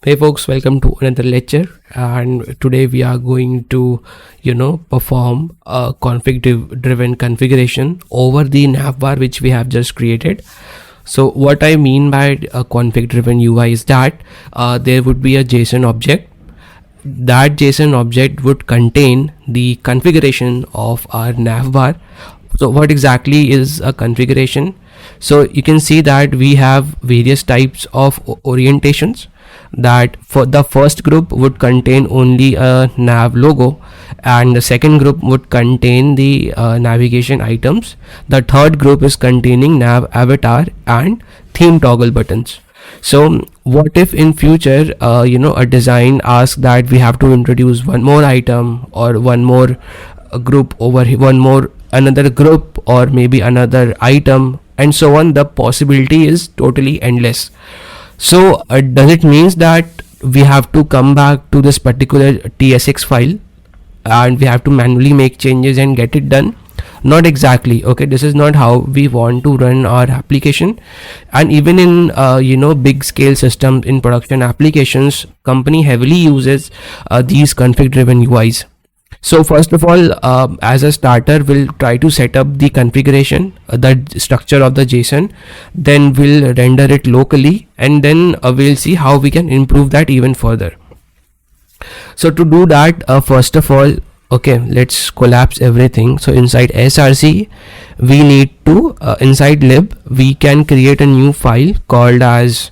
Hey folks, welcome to another lecture, and today we are going to perform a config driven configuration over the navbar which we have just created. So what I mean by a config driven UI is that there would be a JSON object. That JSON object would contain the configuration of our navbar. So what exactly is a configuration? So you can see that we have various types of orientations. That for the first group would contain only a nav logo, and the second group would contain the navigation items. The third group is containing nav avatar and theme toggle buttons. So what if in future a design asks that we have to introduce one more item or one more group over one more another group or maybe another item and so on? The possibility is totally endless. So does it means that we have to come back to this particular tsx file and we have to manually make changes and get it done? Not exactly. Okay, this is not how we want to run our application. And even in big scale systems, in production applications, company heavily uses these config driven UIs. So first of all, as a starter, we'll try to set up the configuration, the structure of the JSON, then we'll render it locally, and then we'll see how we can improve that even further. So to do that, first of all, okay, let's collapse everything. So inside src, we need to inside lib, we can create a new file called as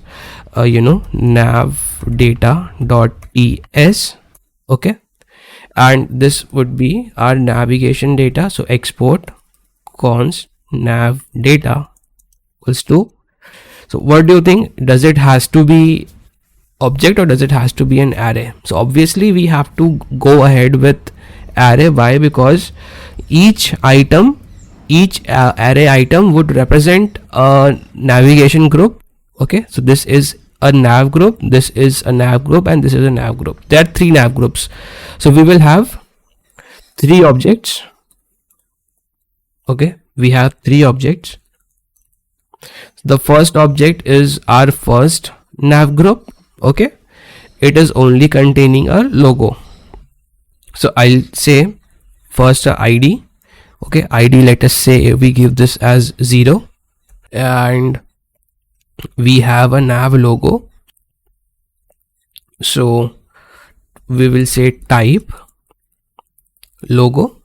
navdata.ts. okay, and this would be our navigation data. So export const nav data equals to, so what do you think? Does it has to be object or does it has to be an array? So obviously we have to go ahead with array. Why? Because each item, each array item would represent a navigation group. Okay, so this is a nav group, this is a nav group, and this is a nav group. There are three nav groups, so we will have three objects. Okay, we have three objects. The first object is our first nav group. Okay, it is only containing a logo. So I'll say first id. Okay, id, let us say we give this as 0, and we have a nav logo. So we will say type logo.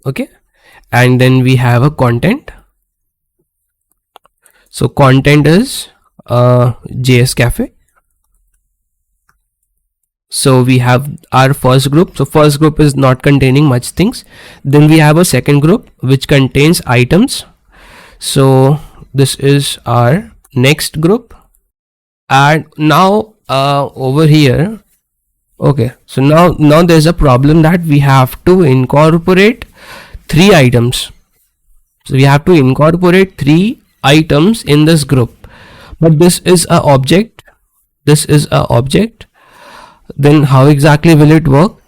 Okay, and then we have a content. So content is JS Cafe. So we have our first group. So first group is not containing much things. Then we have a second group which contains items. So this is our next group. And now over here, okay, so now there's a problem that we have to incorporate three items. So we have to incorporate three items in this group, but this is a object, this is a object. Then how exactly will it work?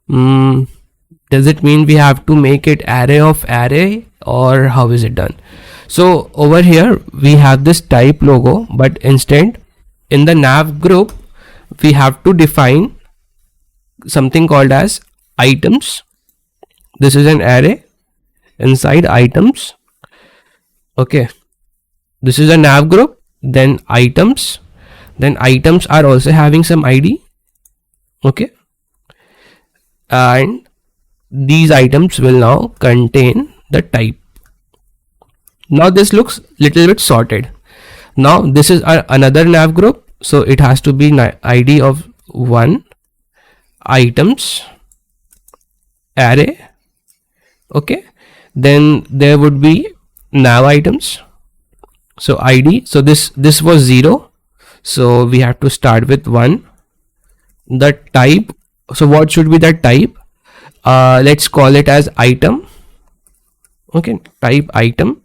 Does it mean we have to make it array of array, or how is it done? So over here we have this type logo, but instead in the nav group we have to define something called as items. This is an array inside items. Okay, this is a nav group, then items are also having some id. Okay, and these items will now contain the type. Now this looks little bit sorted. Now this is another nav group, so it has to be id of 1, items, array. Okay, then there would be nav items, so id. So this was 0, so we have to start with 1. The type, so what should be that type? Let's call it as item. Okay, type item.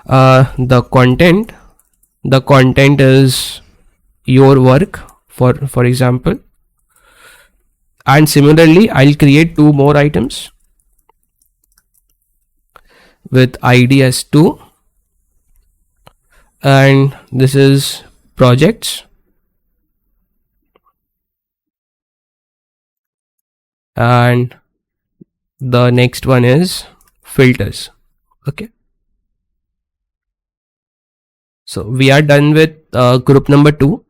The content is your work, for example. And similarly I'll create two more items with id as 2, and this is projects, and the next one is filters. Okay, so we are done with group number 2.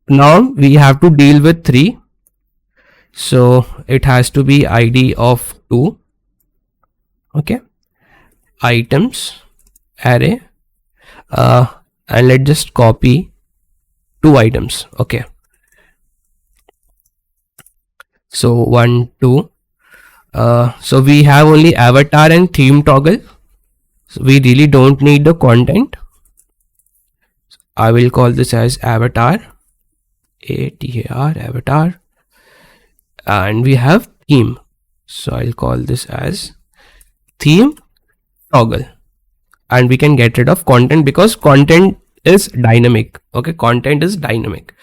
Now we have to deal with 3. So it has to be id of 2. Okay, items array, and let's just copy 2 items. Okay, so 1 2. So we have only avatar and theme toggle, so we really don't need the content. I will call this as avatar, avatar, and we have theme, so I'll call this as theme toggle. And we can get rid of content because content is dynamic. Okay, content is dynamic.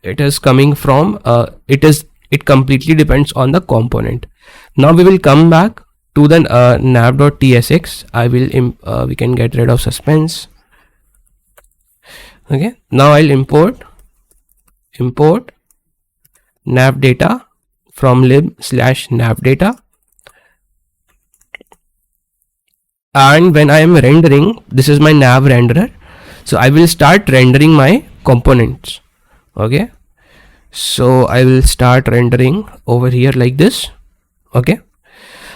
It is coming from it completely depends on the component. Now we will come back to the nav.tsx. I will we can get rid of suspense. Okay, now I'll import nav data from lib/nav data, and when I am rendering, this is my nav renderer, so I will start rendering my components. Okay, so I will start rendering over here like this. Okay,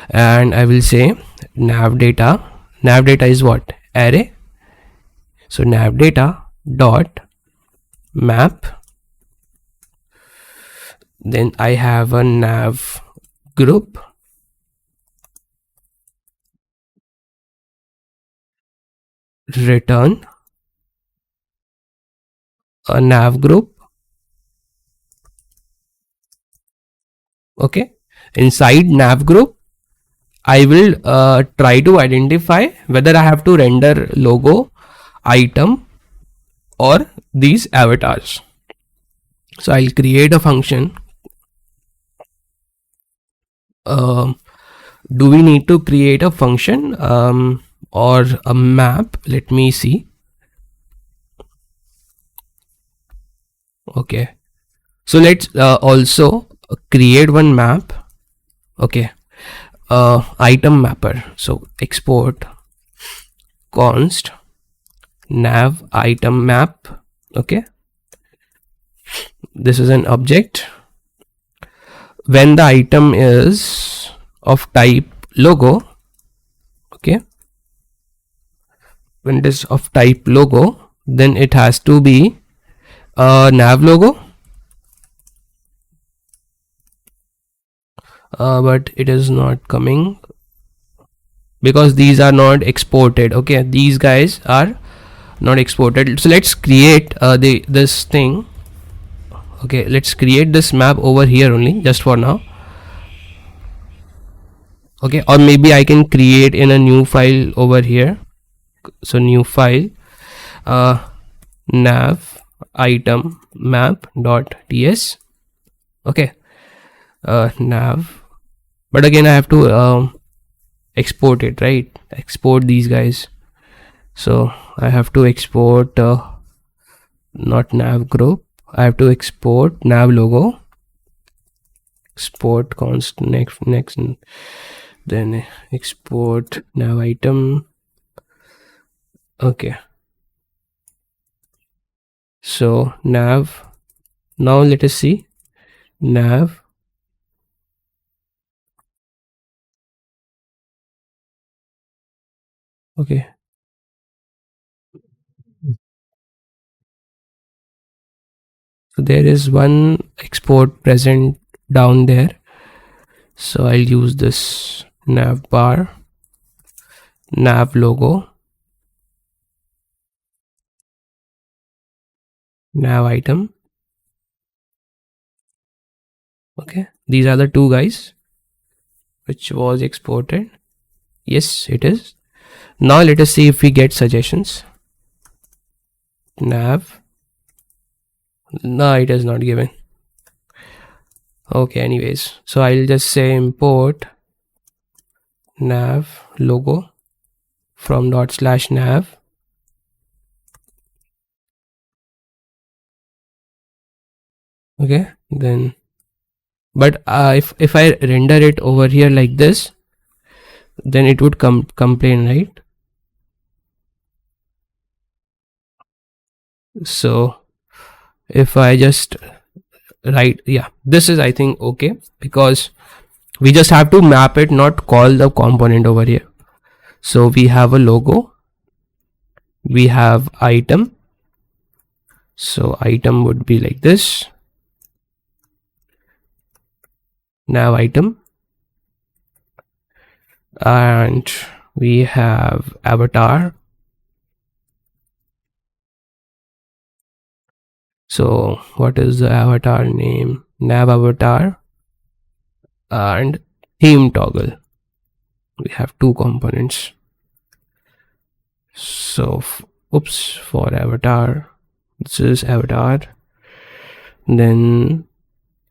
and I will say nav data is what? Array. So nav data dot map, then I have a nav group, return a nav group. Okay, inside nav group I will try to identify whether I have to render logo, item, or these avatars. So I'll create a function. Do we need to create a function or a map? Let me see. Okay, so let's also create one map. Okay, item mapper. So export const nav item map. Okay, this is an object. When the item is of type logo, okay, when it is of type logo, then it has to be a nav logo, but it is not coming because these are not exported. Okay, these guys are not exported. So let's create this thing. Okay, let's create this map over here only, just for now. Okay, or maybe I can create in a new file over here. So new file, nav item map dot ts. Okay, nav, but again I have to export it, right? Export these guys. So I have to export not nav group, I have to export nav logo, export const next, then export nav item. Okay, so nav, now let us see nav. Okay, so there is one export present down there, so I'll use this nav bar, nav logo, nav item. Okay, these are the two guys which was exported. Yes, it is. Now let us see if we get suggestions. Nav, no, it is not given. Okay, anyways, so I'll just say import nav logo from /nav. Okay, then but if I render it over here like this, then it would complain, right? So if I just write, yeah, this is I think okay, because we just have to map it, not call the component over here. So we have a logo, we have item, so item would be like this, nav item, and we have avatar. So what is the avatar name? Nav avatar and theme toggle. We have two components. So oops, for avatar, this is avatar. Then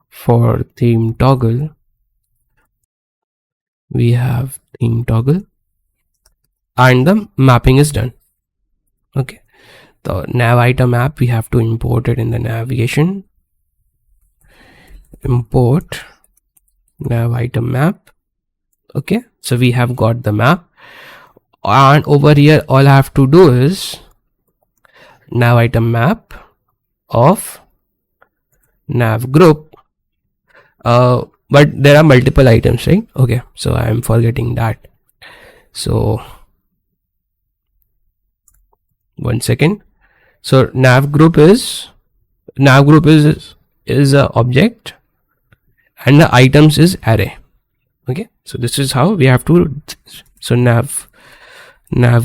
for theme toggle, we have theme toggle, and the mapping is done. Okay, the nav item app, we have to import it in the navigation. Import nav item map. Okay, so we have got the map, and over here all I have to do is nav item map of nav group. But there are multiple items, right? Okay, so I am forgetting that. So 1 second. So nav group is a object, and the items is array. Okay, so this is how we have to. So nav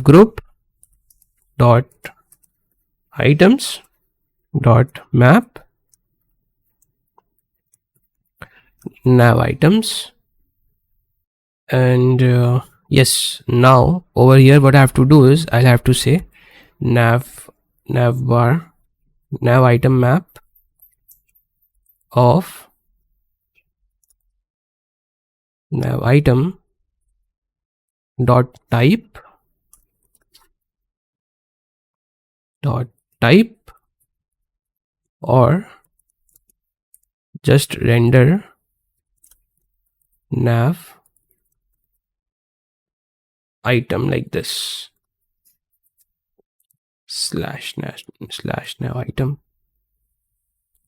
group dot items dot map nav items, and yes, now over here what I have to do is I'll have to say nav bar nav item map of nav item dot type or just render nav item like this slash nav item.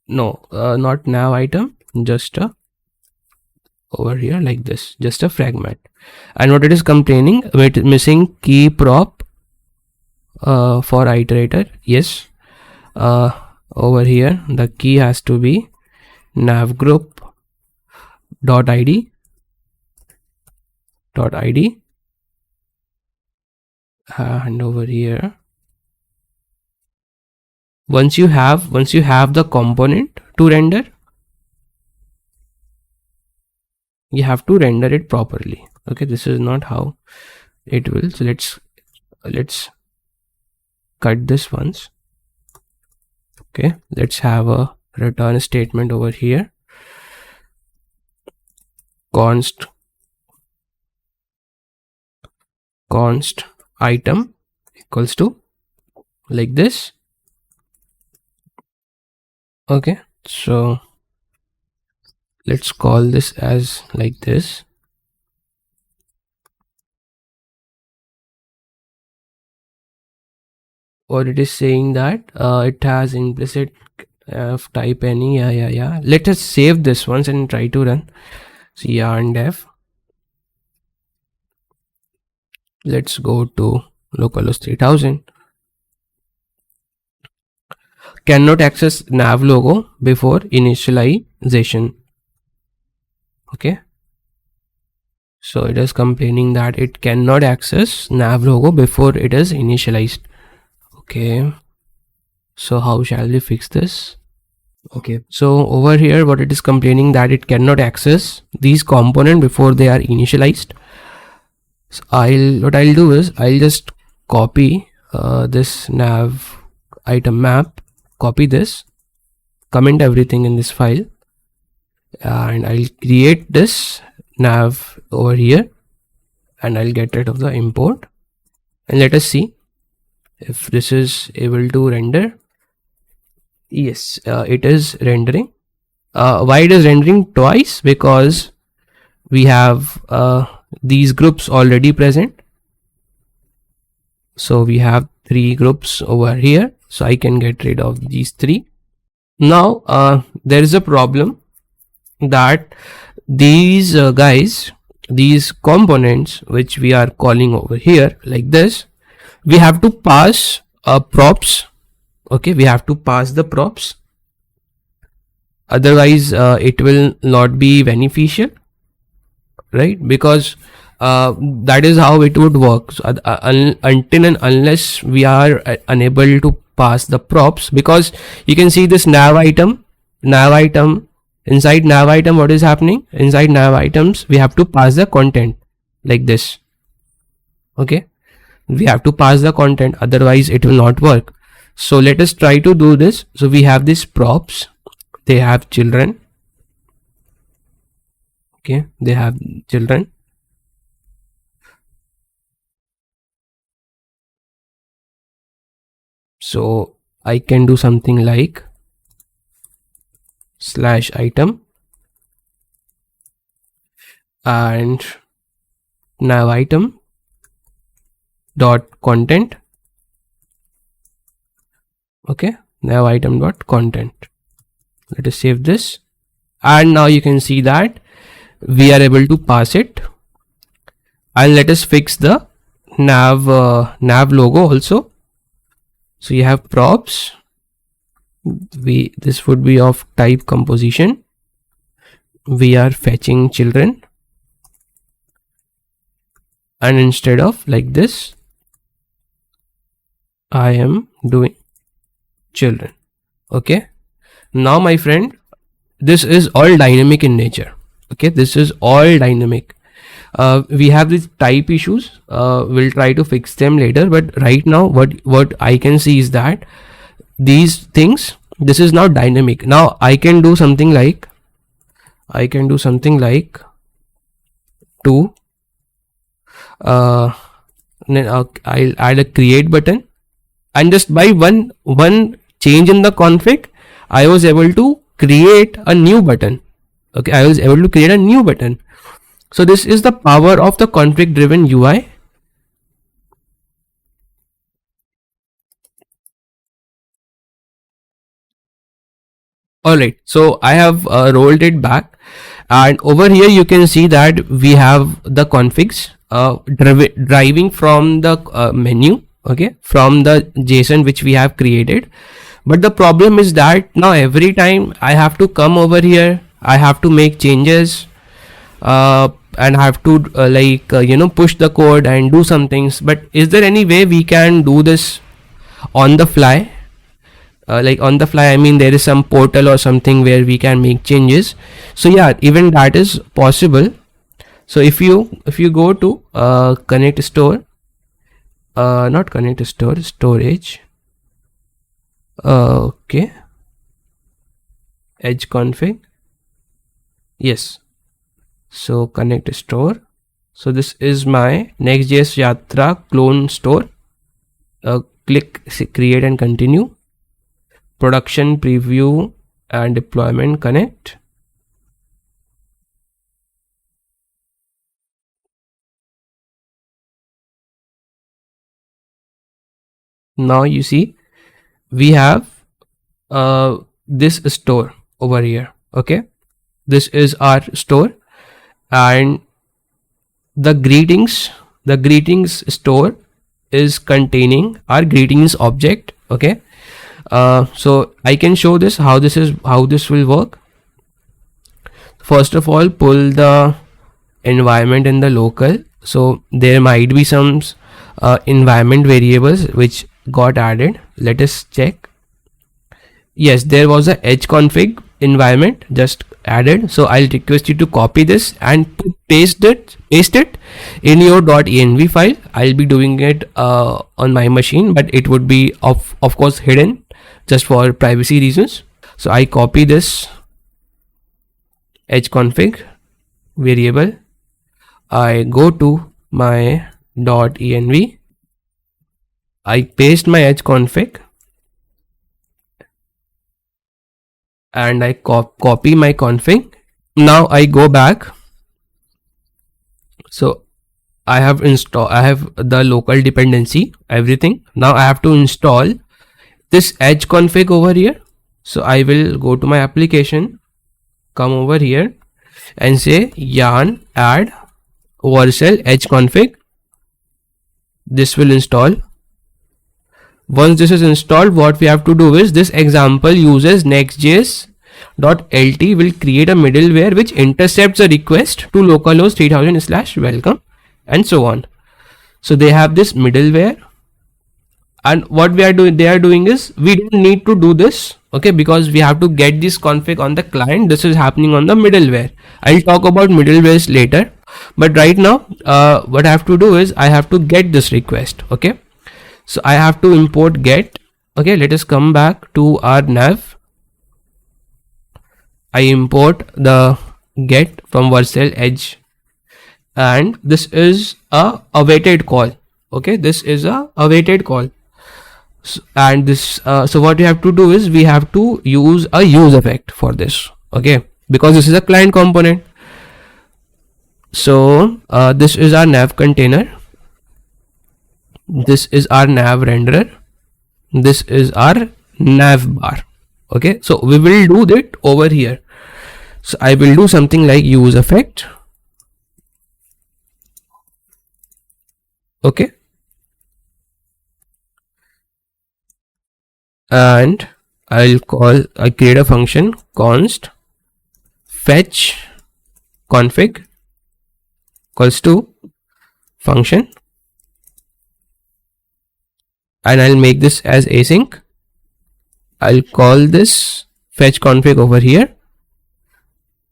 No, not nav item, just a over here like this, just a fragment. And what it is complaining, wait, missing key prop for iterator. Yes, over here the key has to be nav group dot id and over here once you have the component to render, you have to render it properly. Okay, this is not how it will. So let's cut this once. Okay, let's have a return statement over here. Const item equals to like this. Okay, so let's call this as like this. Or it is saying that it has implicit type any. Yeah, let us save this once and try to run. So yarn dev, let's go to localhost 3000. Cannot access nav logo before initialization. Okay, so it is complaining that it cannot access nav logo before it is initialized. Okay, so how shall we fix this? Okay, so over here what it is complaining that it cannot access these components before they are initialized. So what I'll do is I'll just copy this nav item map, copy this, comment everything in this file, and I'll create this nav over here, and I'll get rid of the import, and let us see if this is able to render. Yes, it is rendering. Why it is rendering twice? Because we have these groups already present. So we have 3 groups over here, so I can get rid of these 3. Now there is a problem that these guys, these components which we are calling over here like this, we have to pass props. Okay, we have to pass the props, otherwise it will not be beneficial, right? Because that is how it would work. So, until and unless we are unable to pass the props, because you can see this nav item, inside nav item, what is happening? Inside nav items, we have to pass the content like this. Okay, we have to pass the content, otherwise it will not work. So let us try to do this. So we have these props, they have children. Okay, they have children. So I can do something like /item and nav item dot content. Okay, nav item dot content. Let us save this, and now you can see that we are able to pass it. And let us fix the nav logo also. So you have props, this would be of type composition. We are fetching children, and instead of like this, I am doing children. Okay, now my friend, this is all dynamic in nature. Okay, this is all dynamic. We have these type issues, we'll try to fix them later, but right now what I can see is that these things, this is now dynamic. Now I can do something like to I'll add a create button, and just by one change in the config, I was able to create a new button. Okay, I was able to create a new button. So this is the power of the config driven UI. Alright, so I have rolled it back, and over here you can see that we have the configs driving from the menu. Okay, from the JSON which we have created. But the problem is that now every time I have to come over here, I have to make changes, and have to push the code and do some things. But is there any way we can do this on the fly? Like on the fly, I mean there is some portal or something where we can make changes. So yeah, even that is possible. So if you go to connect store, not connect store, storage, okay, edge config, yes, so connect store. So this is my Next.js Yatra clone store. Click create and continue, production preview and deployment connect. Now you see we have this store over here. Okay, this is our store, and the greetings store is containing our greetings object. Okay, so I can show this how this will work. First of all, pull the environment in the local. So there might be some environment variables which got added. Let us check. Yes, there was a edge config environment just added. So I'll request you to copy this and paste it in your .env file. I'll be doing it on my machine, but it would be of course hidden just for privacy reasons. So I copy this edge config variable, I go to my .env, I paste my edge config, and I copy my config. Now I go back. So I have the local dependency, everything. Now I have to install this edge config over here. So I will go to my application, come over here and say yarn add Vercel edge config. This will install. Once this is installed, what we have to do is, this example uses Next.js.lt will create a middleware which intercepts a request to localhost 3000/welcome and so on. So they have this middleware, and what they are doing is, we don't need to do this, okay, because we have to get this config on the client. This is happening on the middleware. I'll talk about middlewares later, but right now what I have to do is, I have to get this request. Okay, so I have to import get. Okay, let us come back to our nav. I import the get from Vercel edge, and this is a awaited call. Okay, this is a awaited call. So, and this so what we have to do is, we have to use a use effect for this. Okay, because this is a client component. So this is our nav container, this is our nav renderer, this is our nav bar. Okay, so we will do that over here. So I will do something like use effect. Okay, and I'll create a function const fetch config equals to function, and I'll make this as async. I'll call this fetch config over here,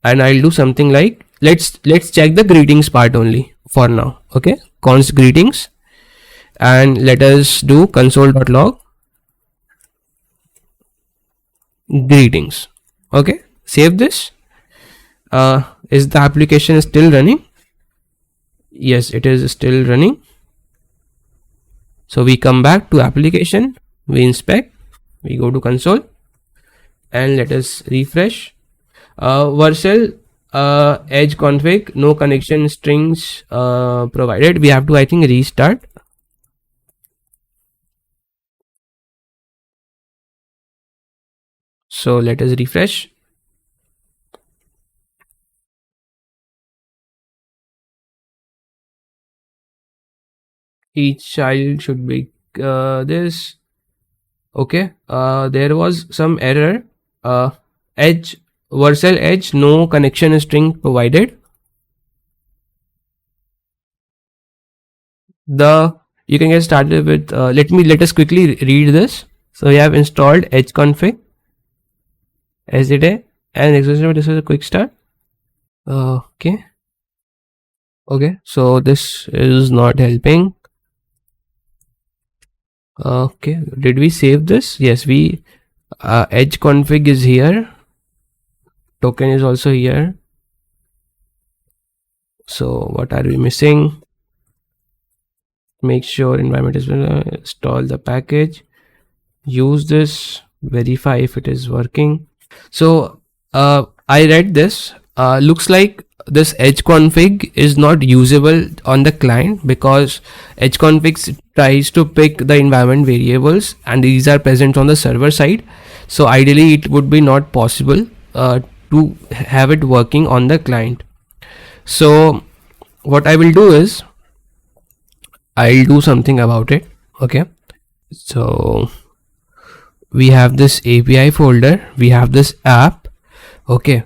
and I'll do something like, let's check the greetings part only for now. Okay, const greetings, and let us do console.log greetings. Okay, save this. Is the application still running? Yes, it is still running. So we come back to application, we inspect, we go to console, and let us refresh. Vercel edge config, no connection strings provided. We have to, I think, restart. So let us refresh. Each child should be this. Okay, there was some error. Edge Vercel edge, no connection string provided. You can get started with let us quickly read this. So we have installed edge config as it is, and this is a quick start. Okay, so this is not helping. Okay, did we save this? Yes, we edge config is here, token is also here. So what are we missing? Make sure environment is install the package, use this, verify if it is working. So I read this, looks like this edge config is not usable on the client, because edge config tries to pick the environment variables, and these are present on the server side. So ideally it would be not possible to have it working on the client. So what I will do is, I'll do something about it. Okay, so we have this API folder, we have this app. Okay,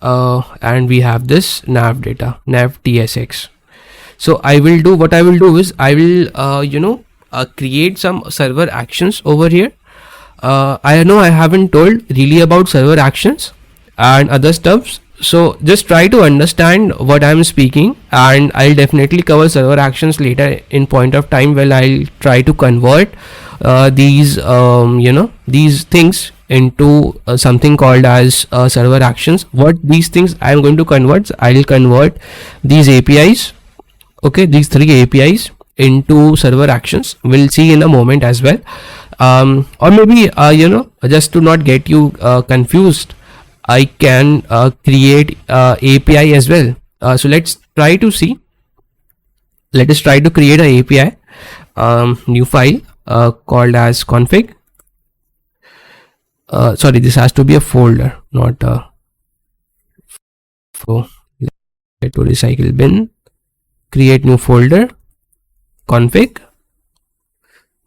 and we have this nav data, nav tsx. So what I will do is, I will create some server actions over here. I know I haven't told really about server actions and other stuffs, so just try to understand what I'm speaking, and I'll definitely cover server actions later in point of time, when I'll try to convert these these things into something called as server actions. What these things I'm going to convert, I'll convert these APIs, okay, these 3 APIs into server actions. We'll see in a moment as well. Or maybe just to not get you confused, I can create API as well. So let's try to see. Let us try to create an API, new file called as config. Sorry, this has to be a folder, not a. So let to recycle bin, create new folder, config,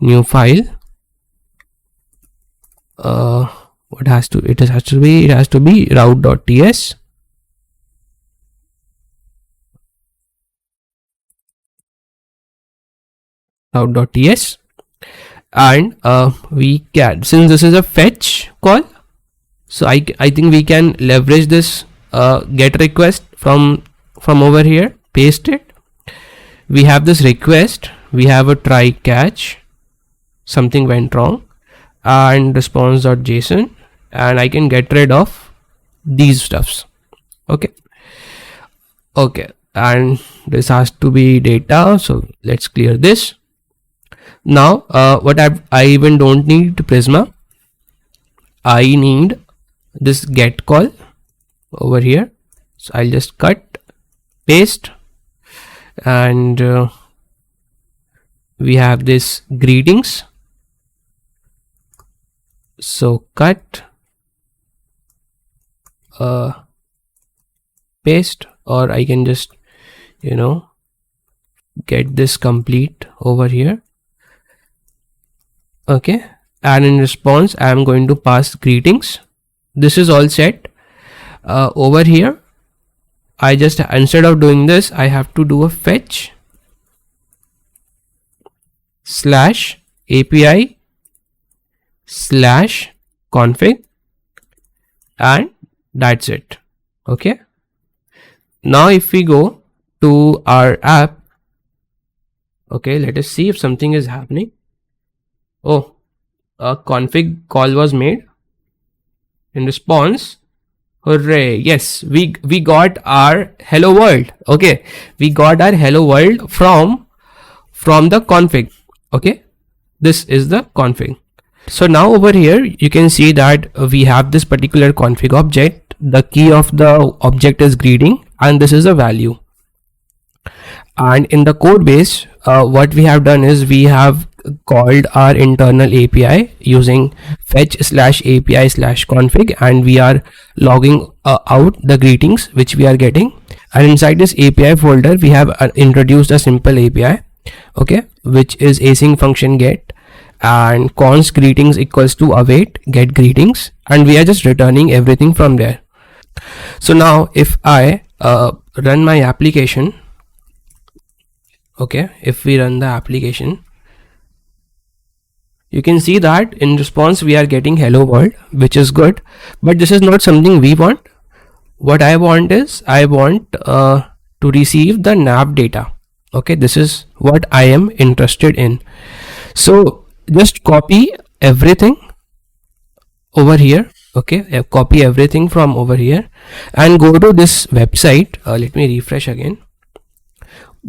new file. What has to it has to be? It has to be route.ts. Route.ts, and we can, since this is a fetch call, so I think we can leverage this get request from over here, paste it. We have this request, we have a try catch, something went wrong, and response.json, and I can get rid of these stuffs. Okay, and this has to be data, so let's clear this. Now what I even don't need Prisma, I need this get call over here. So I'll just cut, paste, and we have this greetings. So cut, paste, or I can just get this complete over here. Okay, and in response I am going to pass greetings. This is all set. Over here I just, instead of doing this, I have to do a fetch slash API slash config, and that's it. Okay, now if we go to our app, okay, let us see if something is happening. Oh, a config call was made. In response, hooray, yes, we got our hello world. Okay, we got our hello world from the config. Okay, this is the config. So now over here you can see that we have this particular config object. The key of the object is greeting, and this is a value. And in the code base, what we have done is we have called our internal API using fetch slash API slash config, and we are logging out the greetings which we are getting. And inside this API folder we have introduced a simple API, okay, which is async function get, and const greetings equals to await get greetings, and we are just returning everything from there. So now if I run my application, okay, if we run the application, you can see that in response we are getting hello world, which is good, but this is not something we want. What I want is, I want to receive the nav data. Okay, this is what I am interested in. So just copy everything over here. Okay, copy everything from over here and go to this website. Let me refresh again.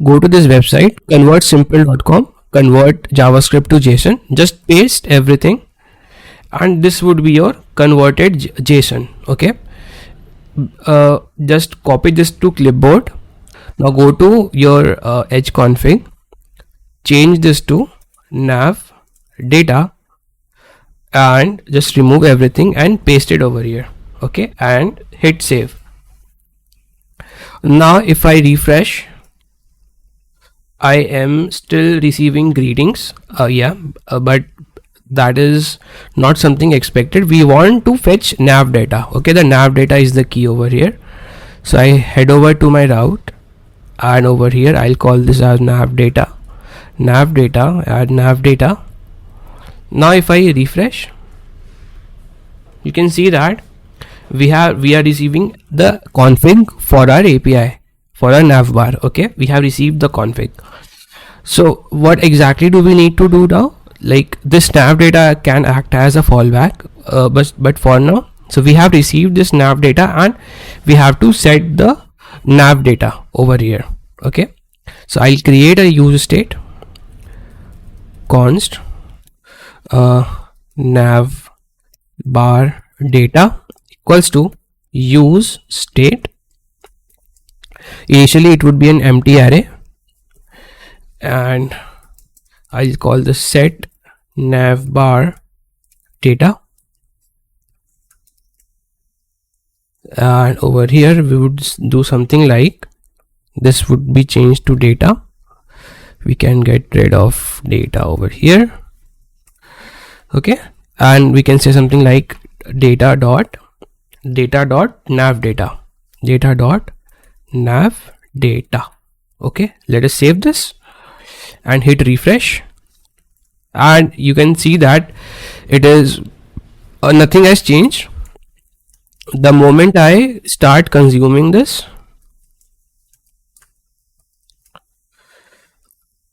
Go to this website, convertsimple.com, convert JavaScript to JSON. Just paste everything, and this would be your converted JSON. Okay, just copy this to clipboard. Now go to your edge config, change this to nav data, and just remove everything and paste it over here. Okay, and hit save. Now if I refresh, I am still receiving greetings. But that is not something expected. We want to fetch nav data. Okay, the nav data is the key over here. So I head over to my route, and over here I'll call this as nav data, add nav data. Now if I refresh, you can see that we are receiving the config for our API, for our navbar. Okay, we have received the config. So what exactly do we need to do now? Like, this nav data can act as a fallback, but for now, so we have received this nav data and we have to set the nav data over here. Okay, so I'll create a use state, const nav bar data equals to use state. Initially it would be an empty array, and I'll call the set navbar data, and over here we would do something like this would be changed to data. We can get rid of data over here, okay, and we can say something like data dot nav data. Okay, let us save this and hit refresh, and you can see that it is nothing has changed. The moment I start consuming this,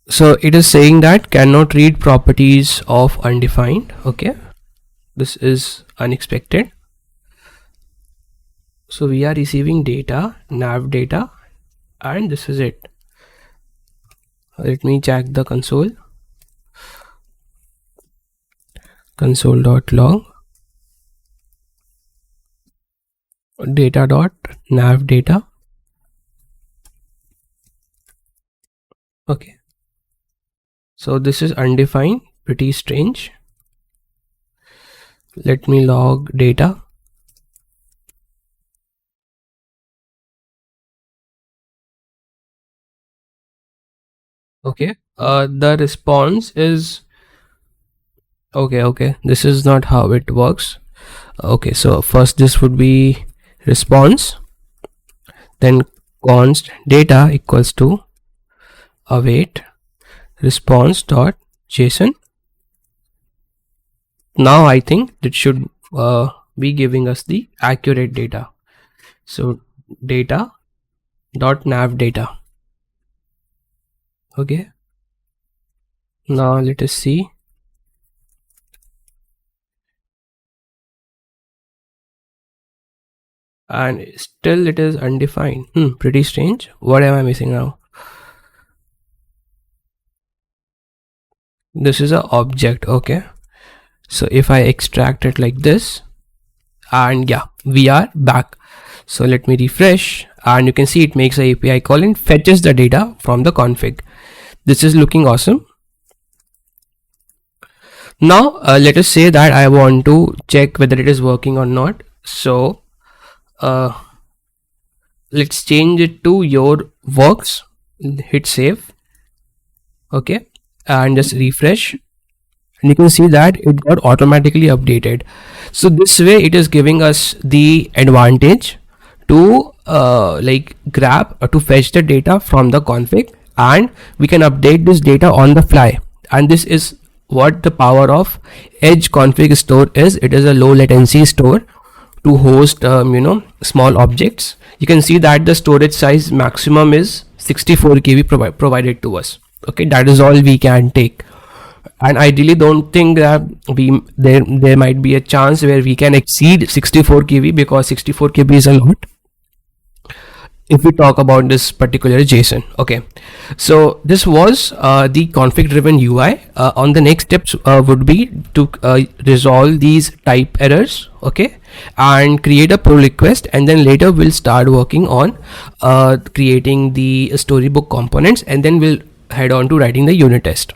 so it is saying that cannot read properties of undefined. Okay, this is unexpected. So we are receiving data, nav data, and this is it. Let me check the console.log data.nav data. Okay, so this is undefined, pretty strange. Let me log data. Okay, the response is okay, this is not how it works. Okay, so first this would be response, then const data equals to await response.json. Now I think it should be giving us the accurate data. So data.nav data. Okay, now let us see. And still it is undefined. Pretty strange. What am I missing now? This is an object. Okay, so if I extract it like this, and yeah, we are back. So let me refresh, and you can see it makes a API call and fetches the data from the config. This is looking awesome. Now let us say that I want to check whether it is working or not. So let's change it to your works, hit save. Okay, and just refresh, and you can see that it got automatically updated. So this way it is giving us the advantage to like grab or to fetch the data from the config, and we can update this data on the fly. And this is what the power of edge config store is. It is a low latency store to host small objects. You can see that the storage size maximum is 64 KB provided to us. Okay, that is all we can take, and I really don't think that there might be a chance where we can exceed 64 KB, because 64 KB is a lot if we talk about this particular JSON. Okay, so this was the config driven UI. On the next steps would be to resolve these type errors, okay, and create a pull request, and then later we'll start working on creating the storybook components, and then we'll head on to writing the unit test.